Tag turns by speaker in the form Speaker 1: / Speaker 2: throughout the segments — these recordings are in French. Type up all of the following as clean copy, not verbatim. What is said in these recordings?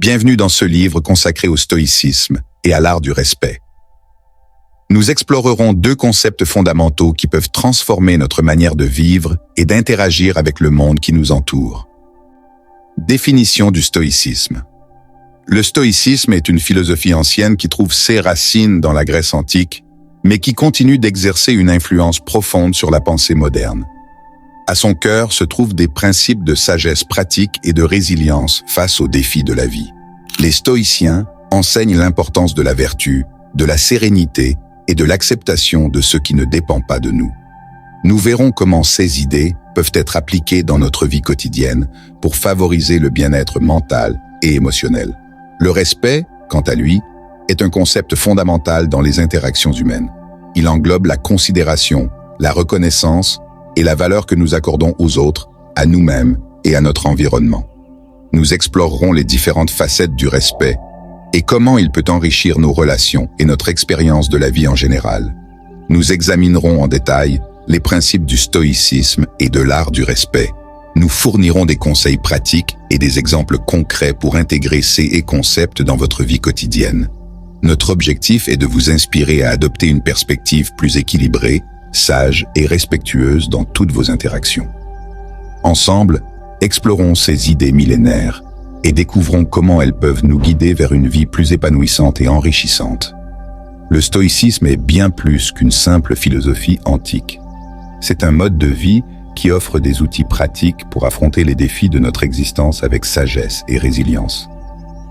Speaker 1: Bienvenue dans ce livre consacré au stoïcisme et à l'art du respect. Nous explorerons deux concepts fondamentaux qui peuvent transformer notre manière de vivre et d'interagir avec le monde qui nous entoure. Définition du stoïcisme. Le stoïcisme est une philosophie ancienne qui trouve ses racines dans la Grèce antique, mais qui continue d'exercer une influence profonde sur la pensée moderne. À son cœur se trouvent des principes de sagesse pratique et de résilience face aux défis de la vie. Les stoïciens enseignent l'importance de la vertu, de la sérénité et de l'acceptation de ce qui ne dépend pas de nous. Nous verrons comment ces idées peuvent être appliquées dans notre vie quotidienne pour favoriser le bien-être mental et émotionnel. Le respect, quant à lui, est un concept fondamental dans les interactions humaines. Il englobe la considération, la reconnaissance et la valeur que nous accordons aux autres, à nous-mêmes et à notre environnement. Nous explorerons les différentes facettes du respect et comment il peut enrichir nos relations et notre expérience de la vie en général. Nous examinerons en détail les principes du stoïcisme et de l'art du respect. Nous fournirons des conseils pratiques et des exemples concrets pour intégrer ces concepts dans votre vie quotidienne. Notre objectif est de vous inspirer à adopter une perspective plus équilibrée, sage et respectueuse dans toutes vos interactions. Ensemble, explorons ces idées millénaires et découvrons comment elles peuvent nous guider vers une vie plus épanouissante et enrichissante. Le stoïcisme est bien plus qu'une simple philosophie antique. C'est un mode de vie qui offre des outils pratiques pour affronter les défis de notre existence avec sagesse et résilience.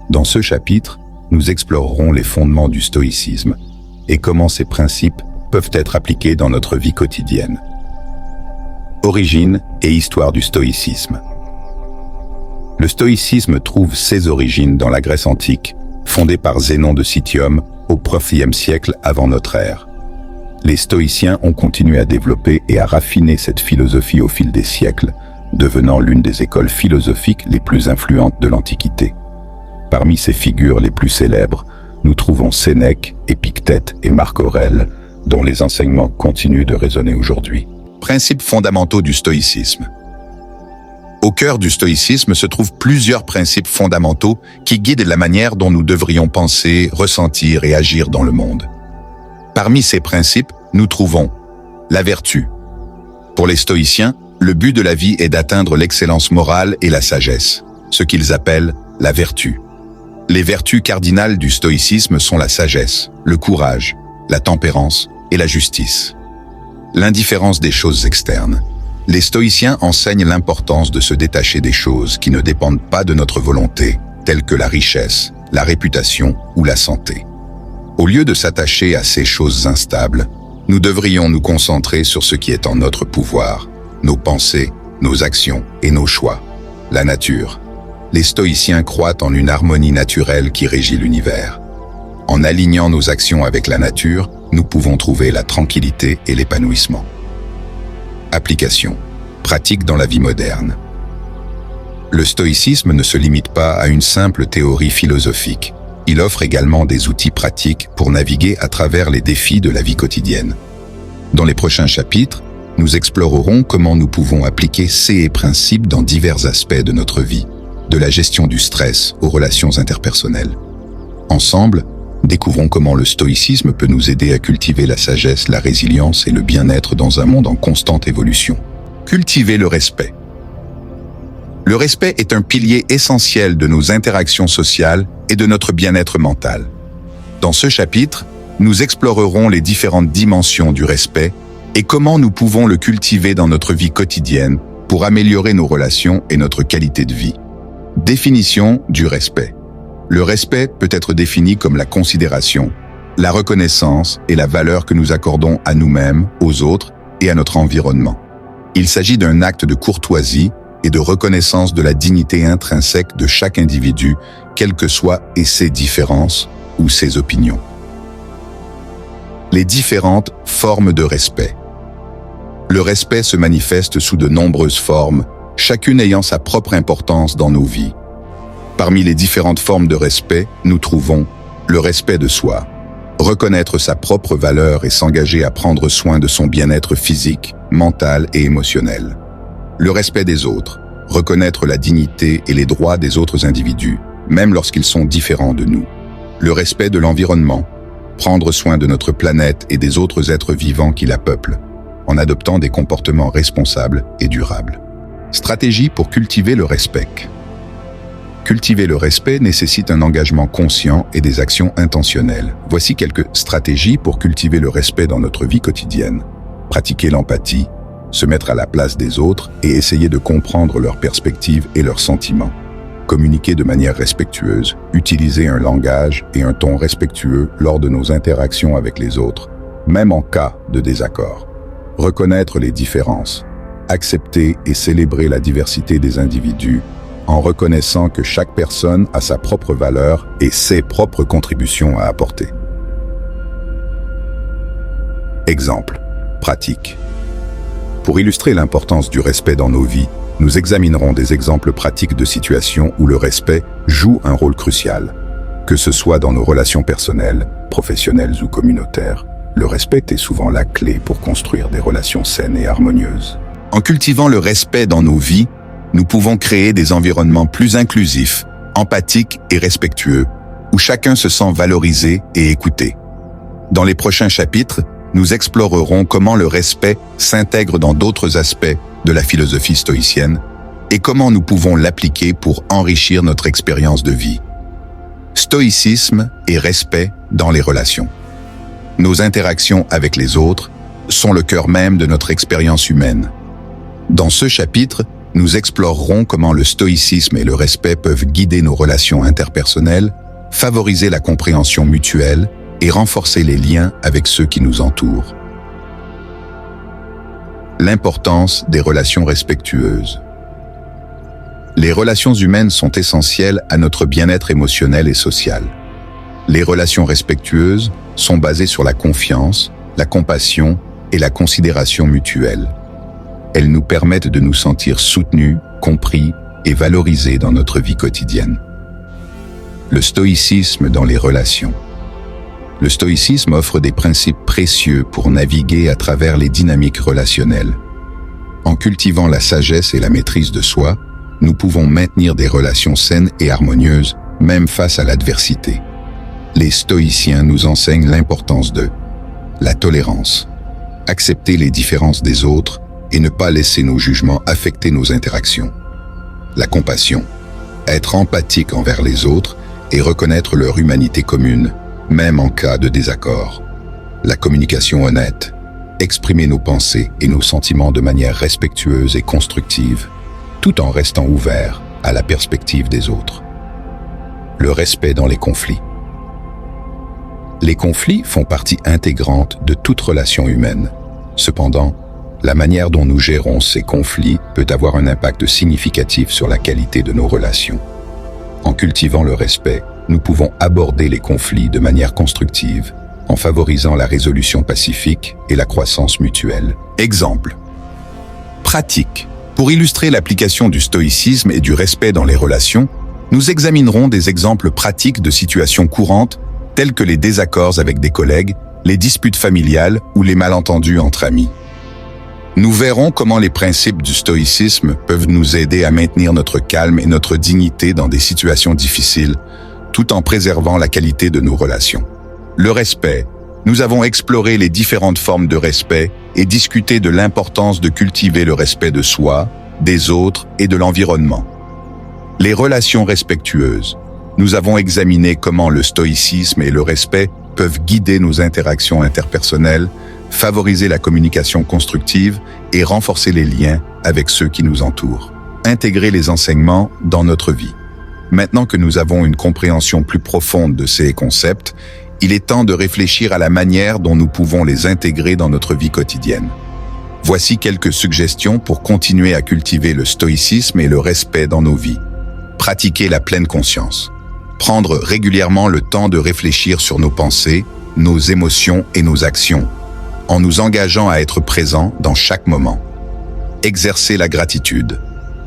Speaker 1: Dans ce chapitre, nous explorerons les fondements du stoïcisme et comment ces principes peuvent être appliqués dans notre vie quotidienne. Origine et histoire du stoïcisme. Le stoïcisme trouve ses origines dans la Grèce antique, fondée par Zénon de Citium au Ie siècle avant notre ère. Les stoïciens ont continué à développer et à raffiner cette philosophie au fil des siècles, devenant l'une des écoles philosophiques les plus influentes de l'Antiquité. Parmi ces figures les plus célèbres, nous trouvons Sénèque, Épictète et Marc Aurèle, dont les enseignements continuent de résonner aujourd'hui. Principes fondamentaux du stoïcisme. Au cœur du stoïcisme se trouvent plusieurs principes fondamentaux qui guident la manière dont nous devrions penser, ressentir et agir dans le monde. Parmi ces principes, nous trouvons la vertu. Pour les stoïciens, le but de la vie est d'atteindre l'excellence morale et la sagesse, ce qu'ils appellent la vertu. Les vertus cardinales du stoïcisme sont la sagesse, le courage, la tempérance et la justice. L'indifférence des choses externes. Les stoïciens enseignent l'importance de se détacher des choses qui ne dépendent pas de notre volonté, telles que la richesse, la réputation ou la santé. Au lieu de s'attacher à ces choses instables, nous devrions nous concentrer sur ce qui est en notre pouvoir, nos pensées, nos actions et nos choix. La nature. Les stoïciens croient en une harmonie naturelle qui régit l'univers. En alignant nos actions avec la nature, nous pouvons trouver la tranquillité et l'épanouissement. Application. Pratique dans la vie moderne. Le stoïcisme ne se limite pas à une simple théorie philosophique. Il offre également des outils pratiques pour naviguer à travers les défis de la vie quotidienne. Dans les prochains chapitres, nous explorerons comment nous pouvons appliquer ces principes dans divers aspects de notre vie, de la gestion du stress aux relations interpersonnelles. Ensemble, découvrons comment le stoïcisme peut nous aider à cultiver la sagesse, la résilience et le bien-être dans un monde en constante évolution. Cultiver le respect. Le respect est un pilier essentiel de nos interactions sociales et de notre bien-être mental. Dans ce chapitre, nous explorerons les différentes dimensions du respect et comment nous pouvons le cultiver dans notre vie quotidienne pour améliorer nos relations et notre qualité de vie. Définition du respect. Le respect peut être défini comme la considération, la reconnaissance et la valeur que nous accordons à nous-mêmes, aux autres et à notre environnement. Il s'agit d'un acte de courtoisie et de reconnaissance de la dignité intrinsèque de chaque individu, quelles que soient ses différences ou ses opinions. Les différentes formes de respect. Le respect se manifeste sous de nombreuses formes, chacune ayant sa propre importance dans nos vies. Parmi les différentes formes de respect, nous trouvons le respect de soi, reconnaître sa propre valeur et s'engager à prendre soin de son bien-être physique, mental et émotionnel. Le respect des autres, reconnaître la dignité et les droits des autres individus, même lorsqu'ils sont différents de nous. Le respect de l'environnement, prendre soin de notre planète et des autres êtres vivants qui la peuplent, en adoptant des comportements responsables et durables. Stratégie pour cultiver le respect. Cultiver le respect nécessite un engagement conscient et des actions intentionnelles. Voici quelques stratégies pour cultiver le respect dans notre vie quotidienne. Pratiquer l'empathie, se mettre à la place des autres et essayer de comprendre leurs perspectives et leurs sentiments. Communiquer de manière respectueuse, utiliser un langage et un ton respectueux lors de nos interactions avec les autres, même en cas de désaccord. Reconnaître les différences, accepter et célébrer la diversité des individus en reconnaissant que chaque personne a sa propre valeur et ses propres contributions à apporter. Exemple, pratique. Pour illustrer l'importance du respect dans nos vies, nous examinerons des exemples pratiques de situations où le respect joue un rôle crucial. Que ce soit dans nos relations personnelles, professionnelles ou communautaires, le respect est souvent la clé pour construire des relations saines et harmonieuses. En cultivant le respect dans nos vies, nous pouvons créer des environnements plus inclusifs, empathiques et respectueux, où chacun se sent valorisé et écouté. Dans les prochains chapitres, nous explorerons comment le respect s'intègre dans d'autres aspects de la philosophie stoïcienne et comment nous pouvons l'appliquer pour enrichir notre expérience de vie. Stoïcisme et respect dans les relations. Nos interactions avec les autres sont le cœur même de notre expérience humaine. Dans ce chapitre, nous explorerons comment le stoïcisme et le respect peuvent guider nos relations interpersonnelles, favoriser la compréhension mutuelle et renforcer les liens avec ceux qui nous entourent. L'importance des relations respectueuses. Les relations humaines sont essentielles à notre bien-être émotionnel et social. Les relations respectueuses sont basées sur la confiance, la compassion et la considération mutuelle. Elles nous permettent de nous sentir soutenus, compris et valorisés dans notre vie quotidienne. Le stoïcisme dans les relations. Le stoïcisme offre des principes précieux pour naviguer à travers les dynamiques relationnelles. En cultivant la sagesse et la maîtrise de soi, nous pouvons maintenir des relations saines et harmonieuses, même face à l'adversité. Les stoïciens nous enseignent l'importance de la tolérance, accepter les différences des autres et ne pas laisser nos jugements affecter nos interactions. La compassion, être empathique envers les autres et reconnaître leur humanité commune, même en cas de désaccord. La communication honnête, exprimer nos pensées et nos sentiments de manière respectueuse et constructive, tout en restant ouvert à la perspective des autres. Le respect dans les conflits. Les conflits font partie intégrante de toute relation humaine. Cependant, la manière dont nous gérons ces conflits peut avoir un impact significatif sur la qualité de nos relations. En cultivant le respect, nous pouvons aborder les conflits de manière constructive, en favorisant la résolution pacifique et la croissance mutuelle. Exemple. Pratique. Pour illustrer l'application du stoïcisme et du respect dans les relations, nous examinerons des exemples pratiques de situations courantes telles que les désaccords avec des collègues, les disputes familiales ou les malentendus entre amis. Nous verrons comment les principes du stoïcisme peuvent nous aider à maintenir notre calme et notre dignité dans des situations difficiles, tout en préservant la qualité de nos relations. Le respect. Nous avons exploré les différentes formes de respect et discuté de l'importance de cultiver le respect de soi, des autres et de l'environnement. Les relations respectueuses. Nous avons examiné comment le stoïcisme et le respect peuvent guider nos interactions interpersonnelles, favoriser la communication constructive et renforcer les liens avec ceux qui nous entourent. Intégrer les enseignements dans notre vie. Maintenant que nous avons une compréhension plus profonde de ces concepts, il est temps de réfléchir à la manière dont nous pouvons les intégrer dans notre vie quotidienne. Voici quelques suggestions pour continuer à cultiver le stoïcisme et le respect dans nos vies. Pratiquer la pleine conscience. Prendre régulièrement le temps de réfléchir sur nos pensées, nos émotions et nos actions, en nous engageant à être présents dans chaque moment. Exercer la gratitude.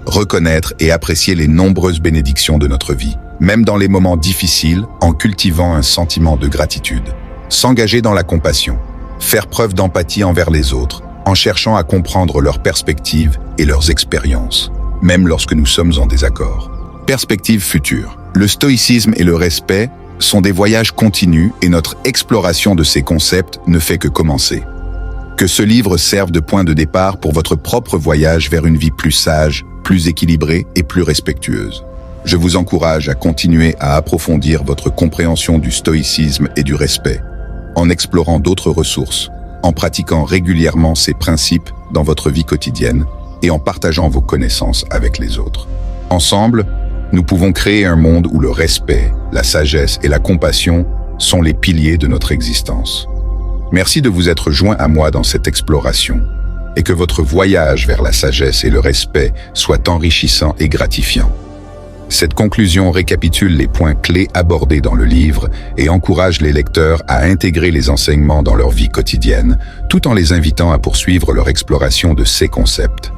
Speaker 1: Reconnaître et apprécier les nombreuses bénédictions de notre vie, même dans les moments difficiles, en cultivant un sentiment de gratitude. S'engager dans la compassion. Faire preuve d'empathie envers les autres, en cherchant à comprendre leurs perspectives et leurs expériences, même lorsque nous sommes en désaccord. Perspective future. Le stoïcisme et le respect sont des voyages continus et notre exploration de ces concepts ne fait que commencer. Que ce livre serve de point de départ pour votre propre voyage vers une vie plus sage, plus équilibrée et plus respectueuse. Je vous encourage à continuer à approfondir votre compréhension du stoïcisme et du respect, en explorant d'autres ressources, en pratiquant régulièrement ces principes dans votre vie quotidienne et en partageant vos connaissances avec les autres. Ensemble, nous pouvons créer un monde où le respect, la sagesse et la compassion sont les piliers de notre existence. Merci de vous être joint à moi dans cette exploration et que votre voyage vers la sagesse et le respect soit enrichissant et gratifiant. Cette conclusion récapitule les points clés abordés dans le livre et encourage les lecteurs à intégrer les enseignements dans leur vie quotidienne, tout en les invitant à poursuivre leur exploration de ces concepts.